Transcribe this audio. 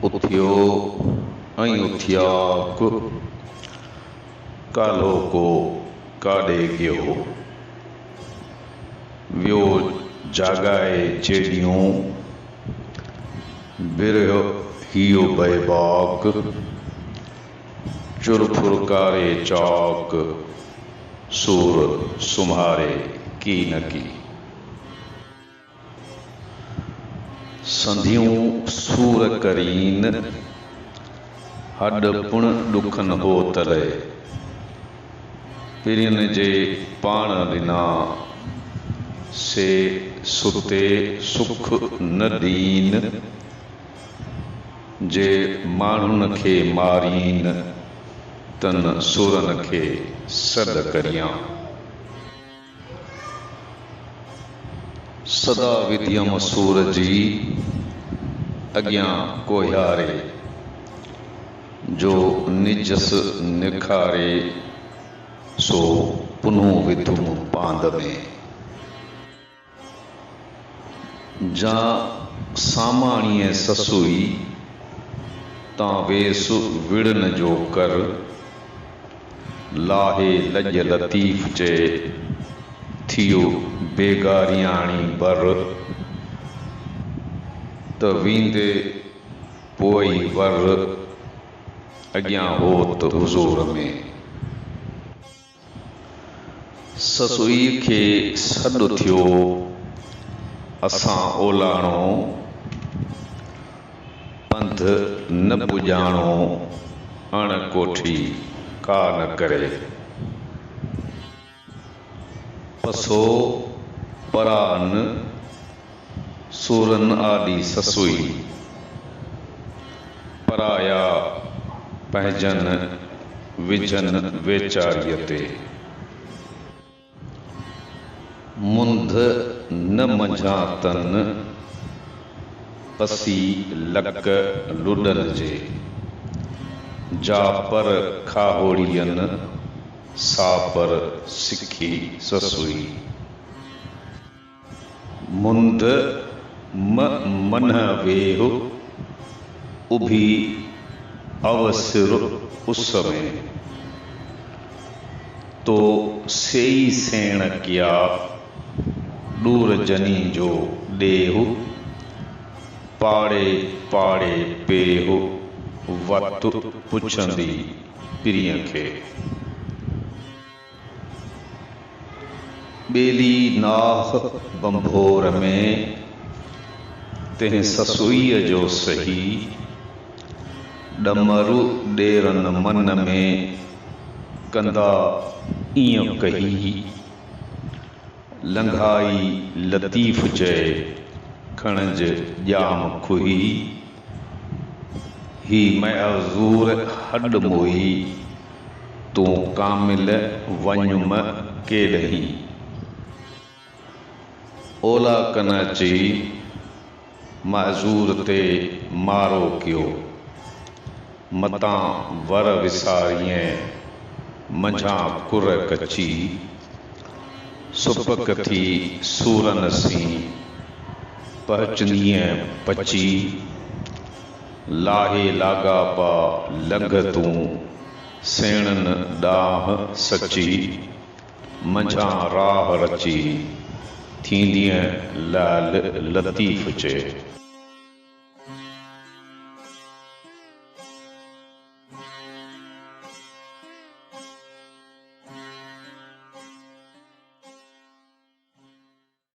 उथियो ऐं उथियाक काल्हो को काॾे गियो वियो जागाए चेड़ियूं बिरह हियो बैबाक चुरफुरकारे चौक सूर सुम्हारे की न की संधियूं सूर करीन हड पुण दुखन हो तले पिरिन जे पाण ॾिना से सुते सुख न दीन जे माण्हुनि खे मारीन तन सुरन खे सॾ करियां सदा विधियम सूर जी अॻियां कोहारे जो निजस निखारे सो पुनः विधुम पांद में जा सामाणीअ ससुई तां वेसु विड़न जो कर लाहे लज लतीफ़ चे थियो बेगारियाणी बर त वींदे पोई वर अॻियां होत हुज़ूर में ससुई खे सॾु थियो असां ओलाणो पंध न पुॼाणो अण कोठी का न करे पसो परान सूरन आदि ससुई पराया पंहिंजन विझन वेचारीअ ते मुंद न मंझा तन पसी लक लुडन जे जा पर खाहोड़ियन सापर सिखी ससुई मुंद मन वेहो उभी अवसर उस में तो सेई सेण किया दूर जनी जो देहु पाड़े पाड़े पेहु वत पुछंदी पिरिय खे बेली नाह बंभोर में तें ससुईअ जो सही डमरू डेरन मन में कंदा इं कही लंघाई लतीफ़ चए खणज जाम खुही ही मअज़ूर हड मोही तू कामिल वञुम केॾही ओला कनची माज़ूर ते मारो कियो मतां वर विसारिए मंझां कुर कची सुपक थी सूरन सी पहचनीअ पची लाहे लागापा लंघ तूं सेणन ॾांह सची मंझां राह रची थींदीअ लाल लतीफ़ चे।